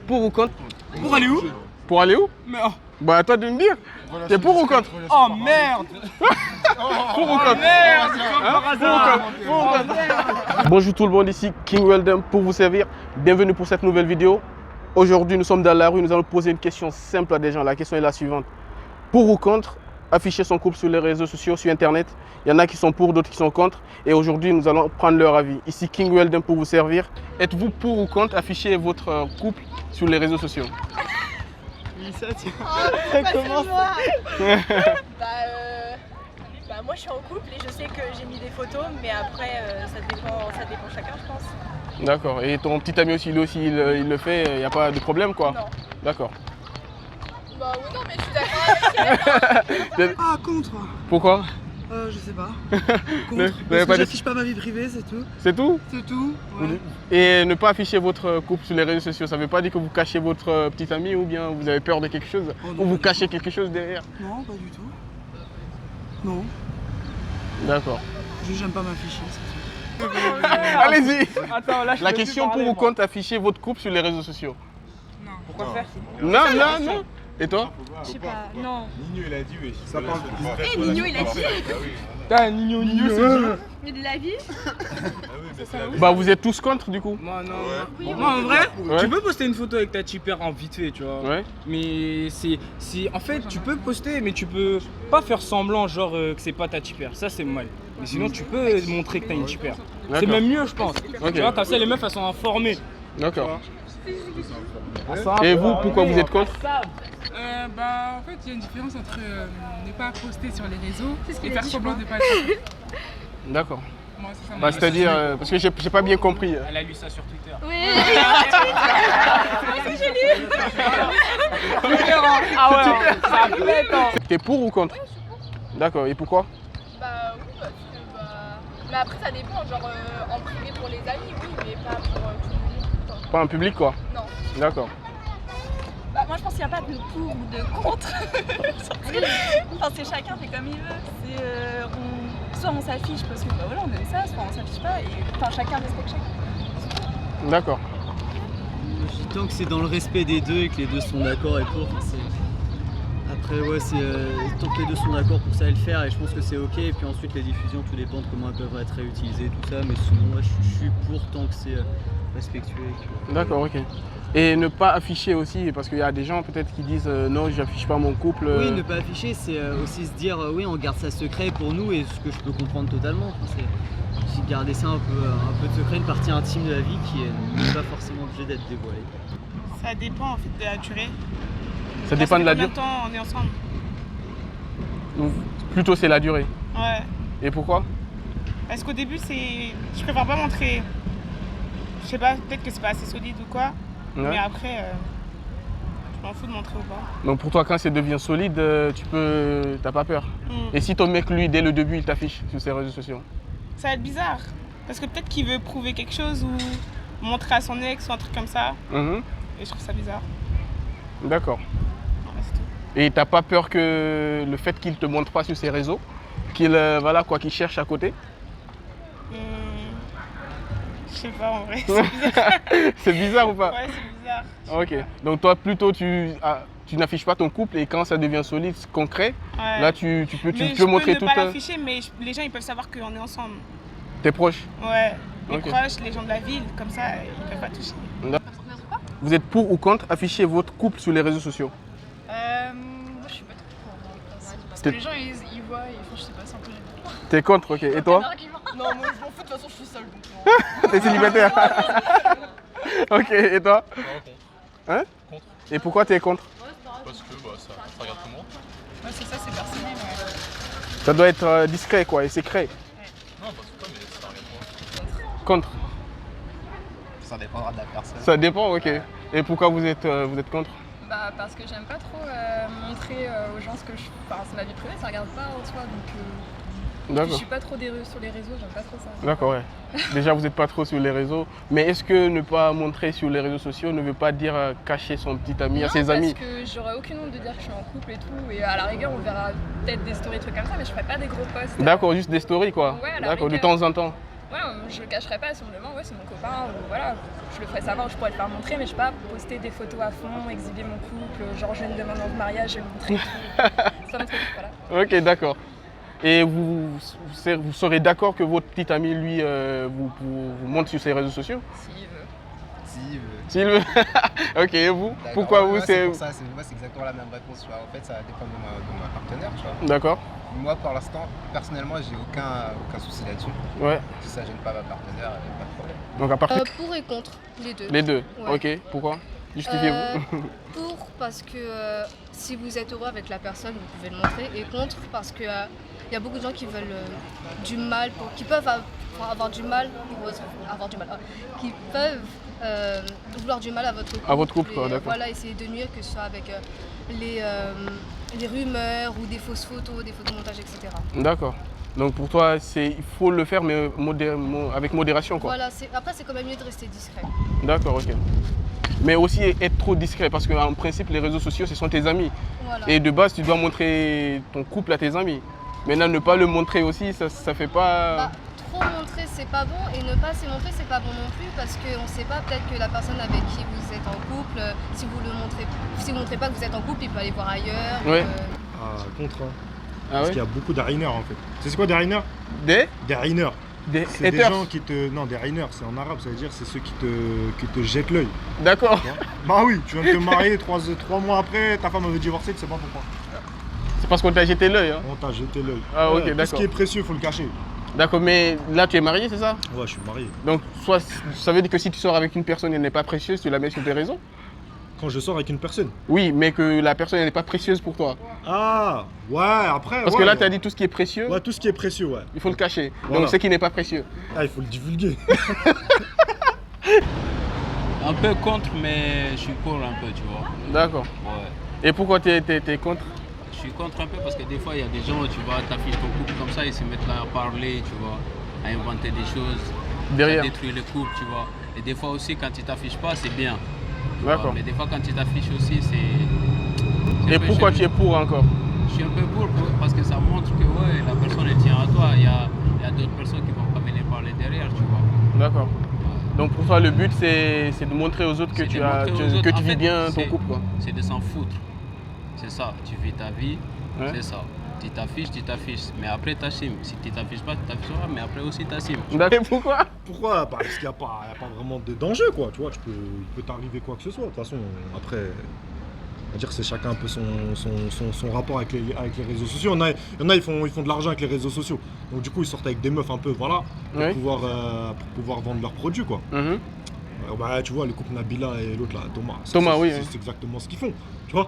Pour ou contre? Pour aller où? Pour aller où? Mais oh, Bah à toi de me dire. Voilà, T'es pour ou contre? oh merde! Pour ou contre? Merde! Hein? Pour ou contre? Bonjour tout le monde, ici King Weldem pour vous servir. Bienvenue pour cette nouvelle vidéo. Aujourd'hui nous sommes dans la rue, nous allons poser une question simple à des gens. La question est la suivante. Pour ou contre afficher son couple sur les réseaux sociaux, sur internet? Il y en a qui sont pour, d'autres qui sont contre. Et aujourd'hui nous allons prendre leur avis. Ici King Weldem pour vous servir. Êtes-vous pour ou contre afficher votre couple sur les réseaux sociaux? Ça, tiens. Ça commence. Moi je suis en couple et je sais que j'ai mis des photos, mais après ça dépend chacun, je pense. D'accord. Et ton petit ami aussi, lui aussi, il le fait, il n'y a pas de problème quoi? Non. D'accord. Bah oui, non, mais je suis d'accord avec elle. Ah, contre. Pourquoi? Je sais pas. Vous Contre. n'avez Parce pas que de- j'affiche pas ma vie privée, c'est tout. C'est tout? C'est tout. Ouais. Et ne pas afficher votre couple sur les réseaux sociaux, ça ne veut pas dire que vous cachez votre petit ami ou bien vous avez peur de quelque chose? Oh non, Ou pas vous du cachez quelque chose derrière? Non, pas du tout. Non. D'accord. Juste, j'aime pas m'afficher, c'est tout. Allez-y! Attends, là je La peux plus question parler, pour ou moi. contre afficher votre couple sur les réseaux sociaux? Pourquoi faire? Non. Et toi? Je sais pas, non. Nino il a dit oui. Ça parle Eh, Nino, il a dit. Putain, Nino, Mais de la vie. Bah vous êtes tous contre du coup? Moi non. Oui, Moi en vrai, Ouais. tu peux poster une photo avec ta tipper en vite fait, tu vois. Ouais. Mais en fait, tu peux poster, mais tu peux pas faire semblant genre que c'est pas ta tipper. Ça c'est mal. Mais sinon, tu peux montrer que t'as une tipper. C'est D'accord. même mieux, je pense. Ok. Tu vois, comme ça, les meufs elles sont informées. D'accord. Et vous, pourquoi vous êtes contre? En fait, il y a une différence entre ne pas poster sur les réseaux C'est ce et qu'il a faire dit, je semblant crois. de pas le faire. D'accord. Moi, ça Bah m'a- c'est-à-dire, parce que j'ai pas bien compris. Elle a lu ça sur Twitter. Oui. Ah ouais, ça pète, hein. T'es pour ou contre? D'accord. Et pourquoi? Bah oui, parce que Mais après ça dépend, genre en privé pour les amis, oui, mais pas pour tout le monde. Pas en public quoi? Non. D'accord. Bah moi je pense qu'il n'y a pas de pour ou de contre. Enfin c'est chacun fait comme il veut. Soit on s'affiche parce que bah voilà on aime ça, soit on s'affiche pas et enfin chacun respecte chacun. D'accord. Tant que c'est dans le respect des deux et que les deux sont d'accord et pour, après ouais c'est tant que les deux sont d'accord pour ça et le faire et je pense que c'est ok et puis ensuite les diffusions tout dépend de comment elles peuvent être réutilisées tout ça mais sinon ouais, je suis pour tant que c'est respectueux. et que- D'accord, ok. Et ne pas afficher aussi, parce qu'il y a des gens peut-être qui disent non, j'affiche pas mon couple. Oui, ne pas afficher, c'est aussi se dire oui, on garde ça secret pour nous et ce que je peux comprendre totalement. Enfin, c'est aussi garder ça un peu de secret, une partie intime de la vie qui n'est pas forcément obligée d'être dévoilée. Ça dépend en fait de la durée. Ça dépend de la Combien durée. de temps on est ensemble? Donc, plutôt c'est la durée. Ouais. Et pourquoi? Parce qu'au début, je préfère pas montrer. Je sais pas, peut-être que c'est pas assez solide ou quoi. Ouais. Mais après, je m'en fous de montrer ou pas. Donc pour toi, quand ça devient solide, t'as pas peur. Hmm. Et si ton mec, lui, dès le début, il t'affiche sur ses réseaux sociaux? Ça va être bizarre. Parce que peut-être qu'il veut prouver quelque chose ou montrer à son ex ou un truc comme ça. Mhm. Et je trouve ça bizarre. D'accord. Voilà, c'est tout. Et t'as pas peur que le fait qu'il te montre pas sur ses réseaux, qu'il cherche à côté? Je sais pas en vrai, c'est bizarre. C'est bizarre ou pas? Ouais, c'est bizarre. Ok. Donc toi, plutôt, tu n'affiches pas ton couple et quand ça devient solide, concret, Ouais. là, tu peux Mais montrer je peux tout ne pas l'afficher, mais les gens ils peuvent savoir qu'on est ensemble. tes proches. Ouais, les Ok. proches, les gens de la ville, comme ça, ils peuvent pas toucher. Vous êtes pour ou contre afficher votre couple sur les réseaux sociaux? Moi je suis pas trop pour. Parce T'es- que les gens ils voient et je sais pas, c'est un peu gênant. T'es contre, ok. Et toi? Non, moi je m'en fous, de toute façon je suis seule donc. T'es célibataire? Ok, et toi? Hein? Contre. Et pourquoi t'es contre? Parce que ça regarde tout le monde. Ouais, c'est ça, c'est personnel. Ouais. Ça doit être discret quoi, et secret. Non, parce que mais ça regarde tout Contre. Ça dépendra de la personne. Ça dépend, ok. Et pourquoi vous êtes contre? Bah parce que j'aime pas trop montrer aux gens ce que je. Enfin c'est ma vie privée, ça regarde pas en soi donc. Je D'accord. suis pas trop sur les réseaux, j'aime pas trop ça. D'accord, ouais. Déjà, vous n'êtes pas trop sur les réseaux. Mais est-ce que ne pas montrer sur les réseaux sociaux ne veut pas dire cacher son petit ami à ses amis? Parce que j'aurais aucune honte de dire que je suis en couple et tout. Et à la rigueur, on verra peut-être des stories, trucs comme ça, mais je ferai pas des gros posts. D'accord, juste des stories quoi. Ouais, à la D'accord, de rigueur. temps en temps. voilà, je le cacherai pas simplement, ouais, c'est mon copain, ou voilà, je le ferai savoir, je pourrais le faire montrer, mais je vais pas poster des photos à fond, exhiber mon couple, genre j'ai une demande en mariage, je vais le montrer. C'est pas mon truc, voilà. Ok, d'accord. Et vous serez d'accord que votre petit ami, lui, vous montre sur ses réseaux sociaux? S'il veut. Si, S'il veut. Ok, et vous? d'accord. Pourquoi Ouais, vous ouais, c'est... pour ça, moi c'est exactement la même réponse. Tu vois. En fait, ça dépend de ma partenaire. Tu vois. D'accord. Moi, pour l'instant, personnellement, j'ai aucun souci là-dessus. Ouais. Si ça gêne pas ma partenaire, pas de problème. Donc à partir... Pour et contre, les deux. Les deux. Ouais. Ok, pourquoi? Justifiez-vous. Pour, parce que si vous êtes heureux avec la personne, vous pouvez le montrer. Et contre, parce que y a beaucoup de gens qui veulent du mal, qui peuvent avoir du mal, qui peuvent vouloir du mal à votre couple. À votre couple, Et, quoi, d'accord. voilà, essayer de nuire, que ce soit avec les rumeurs ou des fausses photos, des photomontages, etc. D'accord. Donc pour toi, il faut le faire, mais avec modération, quoi. Voilà, après c'est quand même mieux de rester discret. D'accord, ok. Mais aussi être trop discret, parce qu'en principe, les réseaux sociaux, ce sont tes amis. Voilà. Et de base, tu dois montrer ton couple à tes amis. Maintenant, ne pas le montrer aussi, ça fait pas... Bah, trop montrer c'est pas bon et ne pas se montrer c'est pas bon non plus parce qu'on sait pas, peut-être que la personne avec qui vous êtes en couple, si vous montrez pas que vous êtes en couple, il peut aller voir ailleurs. Ouais. Ah, contre. Hein. Ah Parce ouais. qu'il y a beaucoup d'hainers en fait. C'est quoi des hainers? Des Des hainers. C'est des haters. gens qui te. Non, des hainers, c'est en arabe, ça veut dire c'est ceux qui te jettent l'œil. D'accord. Bah oui, tu viens de te marier 3 mois après, ta femme avait divorcé, tu sais pas pourquoi. C'est parce qu'on t'a jeté l'œil. Hein. On t'a jeté l'œil. Ah, ok, Tout ce d'accord. qui est précieux, faut le cacher. D'accord, mais là, tu es marié, c'est ça? Ouais, je suis marié. Donc, soit ça veut dire que si tu sors avec une personne et elle n'est pas précieuse, tu la mets sur tes réseaux? Quand je sors avec une personne. Oui, mais que la personne elle n'est pas précieuse pour toi. Ah, ouais, après. Parce ouais, que là, tu as dit tout ce qui est précieux, Ouais, tout ce qui est précieux, ouais. il faut le cacher. Voilà. Donc, ce qui n'est pas précieux. Ah, il faut le divulguer. Un peu contre, mais je suis pour un peu, tu vois. D'accord. Ouais. Et pourquoi tu es contre? Je suis contre un peu parce que des fois, il y a des gens, tu vois, t'affiches ton couple comme ça, ils se mettent là à parler, tu vois, à inventer des choses, Derrière. à détruire le couple, tu vois. Et des fois aussi, quand ils t'affichent pas, c'est bien. tu vois. D'accord. Mais des fois, quand ils t'affichent aussi, c'est Et un peu pourquoi chelou. tu es pour encore? Je suis un peu pour parce que ça montre que ouais, la personne elle tient à toi. Il y a d'autres personnes qui vont pas venir parler derrière, tu vois. D'accord. Donc pour toi, le but, c'est de montrer aux autres que C'est tu, de as, montrer aux que autres. tu En vis fait, bien ton c'est- couple, quoi. C'est de s'en foutre. C'est ça, tu vis ta vie, Ouais. c'est ça. Tu t'affiches. Mais après, t'assumes. Si tu t'affiches pas, tu t'afficheras, mais après aussi, t'assumes. D'accord. Et pourquoi? Pourquoi? Parce qu'il n'y a pas vraiment de danger, quoi. Tu vois, il peut t'arriver quoi que ce soit. De toute façon, après, on va dire que c'est chacun un peu son rapport avec les réseaux sociaux. Il y en a, ils font de l'argent avec les réseaux sociaux. Donc du coup, ils sortent avec des meufs un peu, voilà, pour, Ouais. pouvoir vendre leurs produits, quoi. Mhm. Bah, tu vois, le couple Nabila et l'autre là, Thomas. Thomas, oui, C'est oui. exactement ce qu'ils font, tu vois.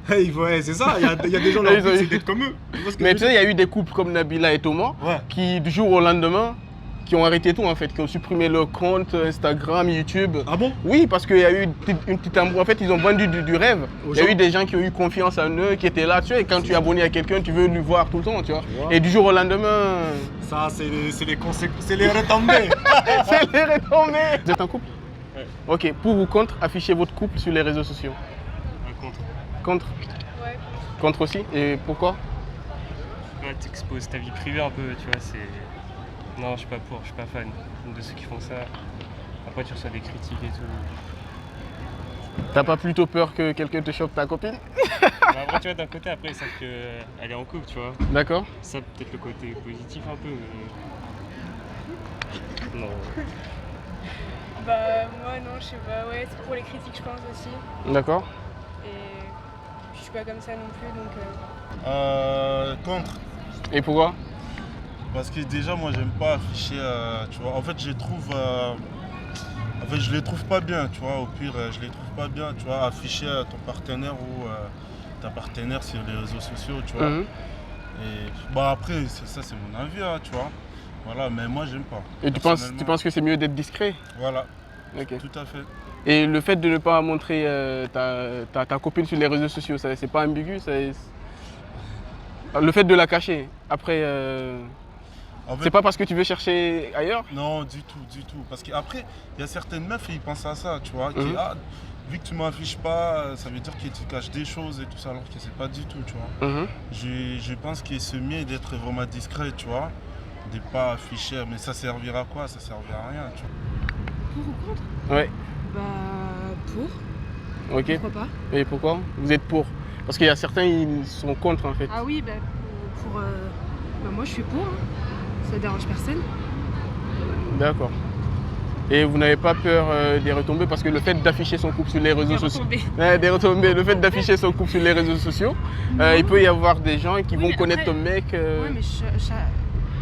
Ouais, c'est ça, il y a des gens, leur Ils ont- but, c'est d'être comme eux. Tu vois ce que Mais je tu veux sais, il y a eu des couples comme Nabila et Thomas dire? Ouais. qui, du jour au lendemain, qui ont arrêté tout en fait, qui ont supprimé leur compte Instagram, YouTube. Ah bon? Oui, parce qu'il y a eu une petite embrouille. En fait, ils ont vendu du rêve. Aux Il y a gens. eu des gens qui ont eu confiance en eux, qui étaient là, tu sais, et quand tu es abonné à quelqu'un, tu veux lui voir tout le temps, tu vois. Tu vois. Et du jour au lendemain, Ça, c'est les conséquences, c'est les retombées. c'est les retombées. Vous êtes en couple? Ouais. Ok, pour ou contre afficher votre couple sur les réseaux sociaux? Un contre. Contre? Ouais. Contre aussi? Et pourquoi? Ouais, t'exposes ta vie privée un peu, tu vois, c'est... Non, je suis pas pour, je suis pas fan de ceux qui font ça. Après, tu reçois des critiques et tout. T'as pas plutôt peur que quelqu'un te chope ta copine? Mais après, tu vois, d'un côté, après, ils savent qu'elle est en couple, tu vois. D'accord. Ça, peut-être le côté positif un peu, mais... Non. Bah moi non, je sais pas, ouais, c'est pour les critiques je pense aussi. D'accord. Et je suis pas comme ça non plus donc... Contre. Et pourquoi? Parce que déjà, moi, j'aime pas afficher, tu vois. En fait, je les trouve pas bien, tu vois. Au pire, je les trouve pas bien, tu vois. Afficher ton partenaire ou ta partenaire sur les réseaux sociaux, tu vois. Mhm. Et bah après, ça, c'est mon avis, hein, tu vois. Voilà, mais moi, j'aime pas. Et tu penses que c'est mieux d'être discret? Voilà, Ok. tout à fait. Et le fait de ne pas montrer ta copine sur les réseaux sociaux, c'est pas ambigu? Le fait de la cacher, après, En fait, c'est pas parce que tu veux chercher ailleurs? non, du tout, du tout. Parce qu'après, il y a certaines meufs, ils pensent à ça, tu vois. Qui, Mhm. vu que tu m'affiches pas, ça veut dire que tu caches des choses et tout ça, alors que c'est pas du tout, tu vois. Mhm. Je pense qu'il est mieux d'être vraiment discret, tu vois. des pas affichés. Mais ça servira à quoi? Ça servira à rien, tu vois. Pour ou contre? Ouais. Bah, pour. Ok. Pourquoi pas? Et pourquoi? Vous êtes pour? Parce qu'il y a certains, ils sont contre en fait. Ah oui, bah, bah moi je suis pour. Ça dérange personne. D'accord. Et vous n'avez pas peur des retombées parce que le fait d'afficher son couple sur les réseaux sociaux. Des retombées. Le fait d'afficher son couple sur les réseaux sociaux, il peut y avoir des gens qui vont connaître ton mec. Ouais, mais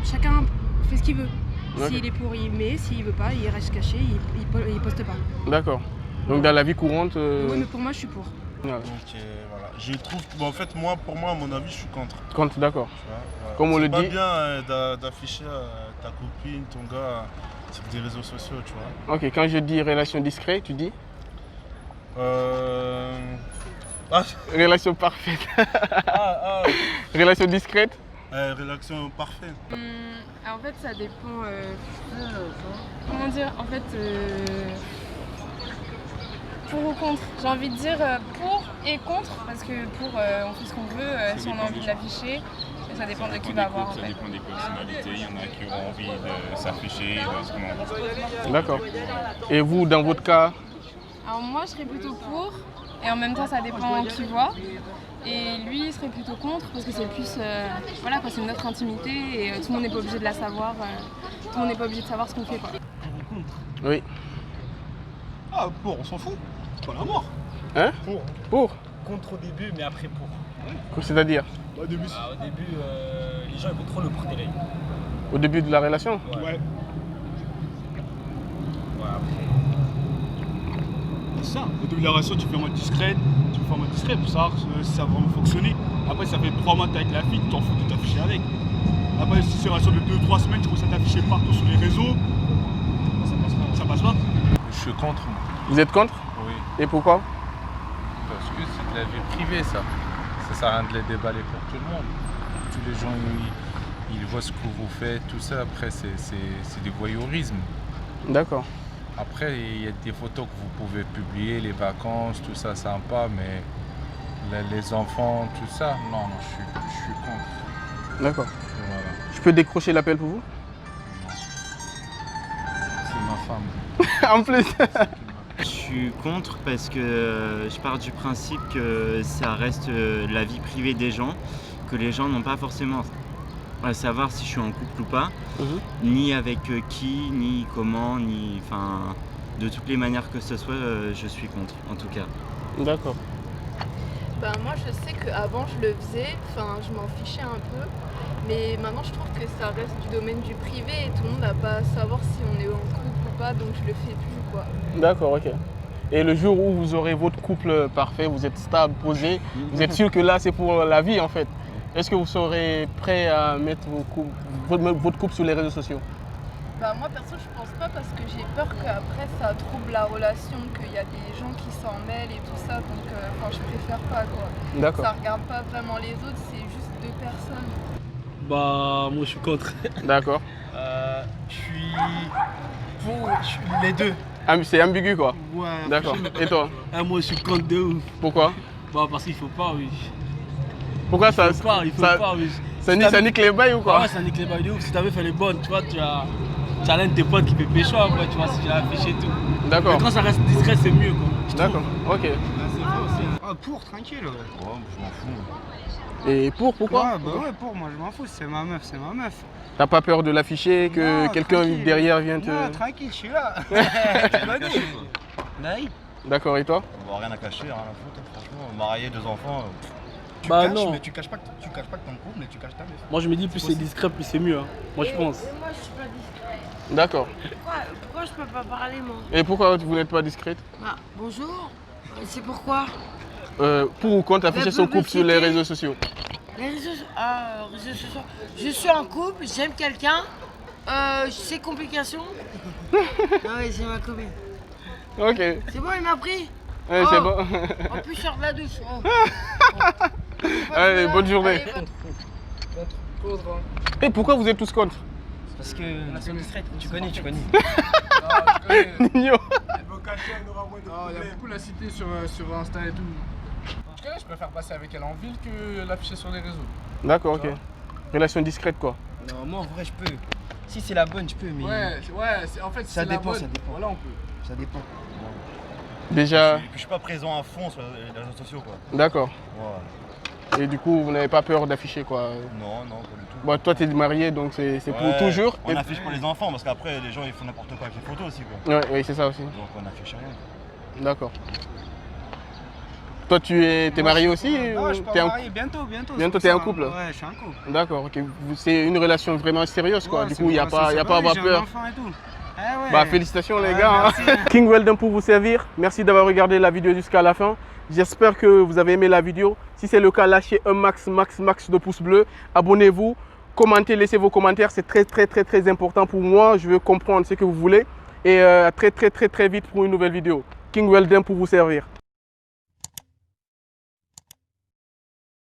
chacun fait ce qu'il veut. Ouais. S'il est pour, il met. S'il veut pas, il reste caché, il poste pas. D'accord. Donc dans la vie courante. Oui, mais pour moi, je suis pour. Ouais. Ok, voilà. J'y trouve. Bon, en fait, pour moi, à mon avis, je suis contre. Contre, d'accord. Tu vois, voilà. Comme on le C'est dit. pas bien d'afficher ta copine, ton gars sur des réseaux sociaux, tu vois. Ok, quand je dis relation discrète, tu dis relation parfaite. Relation discrète. Relation parfaite. En fait, ça dépend. Comment dire? En fait, pour ou contre? J'ai envie de dire pour et contre, parce que pour, on fait ce qu'on veut, si on a envie de l'afficher. Ça dépend de qui va avoir. Ça dépend des personnalités. Il y en a qui ont envie de s'afficher, de se montrer. D'accord. Et vous, dans votre cas? Alors moi, je serais plutôt pour, et en même temps, ça dépend qui voit. Et lui, il serait plutôt contre, parce que c'est plus, voilà, quoi, c'est notre intimité, et tout le monde n'est pas obligé de la savoir. Tout le monde n'est pas obligé de savoir ce qu'on fait, quoi. Oui. Ah, pour, on s'en fout. C'est pas la mort. Hein? Pour? Contre au début, mais après pour. C'est-à-dire? Au début, les gens ils vont trop le protéger. Au début de la relation? Ouais. C'est ça. Au début de la relation, tu fais en mode discret, pour savoir si ça va vraiment fonctionner. Après, ça fait 3 mois que t'es avec la fille, tu t'en fous de t'afficher avec. Après, si c'est une relation de 2-3 semaines, tu commences à t'afficher partout sur les réseaux, ça passe pas. Je suis contre. Vous êtes contre? Oui. Et pourquoi? Parce que c'est de la vie privée, ça. Ça sert à rien de les déballer pour tout le monde. Tous les gens, ils voient ce que vous faites, tout ça. Après, c'est du voyeurisme. D'accord. Après, il y a des photos que vous pouvez publier, les vacances, tout ça, sympa, mais les enfants, tout ça, non, je suis contre. D'accord. Voilà. Je peux décrocher l'appel pour vous? C'est ma femme. En plus. Je suis contre parce que je pars du principe que ça reste la vie privée des gens, que les gens n'ont pas forcément à savoir si je suis en couple ou pas, ni avec qui, ni comment, ni enfin de toutes les manières que ce soit, je suis contre en tout cas. D'accord. Ben, moi je sais qu'avant je le faisais, enfin je m'en fichais un peu, mais maintenant je trouve que ça reste du domaine du privé et tout le monde n'a pas à savoir si on est en couple ou pas, donc je le fais plus quoi. D'accord, ok. Et le jour où vous aurez votre couple parfait, vous êtes stable, posé, vous êtes sûr que là c'est pour la vie en fait. Est-ce que vous serez prêt à mettre votre couple sur les réseaux sociaux? Bah moi perso je pense pas parce que j'ai peur qu'après ça trouble la relation, qu'il y a des gens qui s'en mêlent et tout ça, donc je préfère pas quoi. D'accord. Ça regarde pas vraiment les autres, c'est juste 2 personnes. Bah moi je suis contre. D'accord. Je suis pour les deux. C'est ambigu quoi? Ouais. D'accord. Et toi? Moi je suis contre de ouf. Pourquoi? Bah parce qu'il faut pas, oui. Pourquoi ça? Il faut pas, oui. Ça nique les bails ou quoi? Ouais, ça nique les bails de ouf. Si ta meuf elle est bonne, tu vois, tu as l'un de tes potes qui fait pécho après, tu vois, si tu l'as affiché et tout. D'accord. Mais quand ça reste discret, c'est mieux quoi. D'accord, ok. Ah, pour, tranquille. Ouais, je m'en fous. Et pourquoi? Ouais, bah ouais, pour, moi je m'en fous, c'est ma meuf, c'est ma meuf. T'as pas peur de l'afficher, que quelqu'un derrière vienne te... Non, tranquille, je suis là. D'accord, et toi? Bon, rien à cacher, rien à foutre, franchement. Marié, 2 enfants. Tu Bah caches, non. mais tu caches pas que t'es en couple, mais tu caches ta meuf. Moi je me dis plus c'est discret, plus c'est mieux. Hein. Moi je pense. Moi je suis pas discrète. D'accord. Pourquoi je peux pas parler moi? Et pourquoi vous n'êtes pas discrète? Bah bonjour. C'est pourquoi? Pour ou contre afficher son couple sur les réseaux sociaux? Les réseaux sociaux. Je suis en couple, j'aime quelqu'un. Ses complications. Ah oui, c'est ma copine. Ok. C'est bon, il m'a pris. Ouais, c'est bon. En plus, je sors de la douche. Allez, bonne journée. Et pourquoi vous êtes tous contre? Parce que relation discrète, tu connais. Nino. Il y a beaucoup la cité sur Insta et tout. En tout cas, je préfère passer avec elle en ville que l'afficher sur les réseaux. D'accord, ok. Relation discrète quoi. Non, moi en vrai, je peux. Si c'est la bonne, je peux, mais. Ouais, en fait, ça c'est la dépend, bonne. ça dépend. Voilà, on peut. Ça dépend. Déjà. Je suis pas présent à fond sur les réseaux sociaux, quoi. D'accord. Ouais. Et du coup, vous n'avez pas peur d'afficher quoi? Non, non, pas du tout. Bon, toi, tu es marié, donc c'est pour Ouais, toujours. On affiche pour les enfants, parce qu'après, les gens, ils font n'importe quoi avec les photos aussi, quoi. Ouais, oui, c'est ça aussi. Donc on affiche rien. D'accord. Toi, tu es marié aussi? Non, je suis T'es pas en- marié, bientôt. Bientôt, tu es en couple? Ouais, je suis en couple. D'accord, ok. C'est une relation vraiment sérieuse, quoi. Ouais, Du c'est coup, il n'y une a pas relation à avoir sérieuse, j'ai un peur. enfant et tout. Ah ouais. Bah, félicitations, les Ouais, gars. merci. King Weldon pour vous servir. Merci d'avoir regardé la vidéo jusqu'à la fin. J'espère que vous avez aimé la vidéo. Si c'est le cas, lâchez un max de pouces bleus. Abonnez-vous, commentez, laissez vos commentaires. C'est très important pour moi. Je veux comprendre ce que vous voulez. Et à très vite pour une nouvelle vidéo. King Weldon pour vous servir.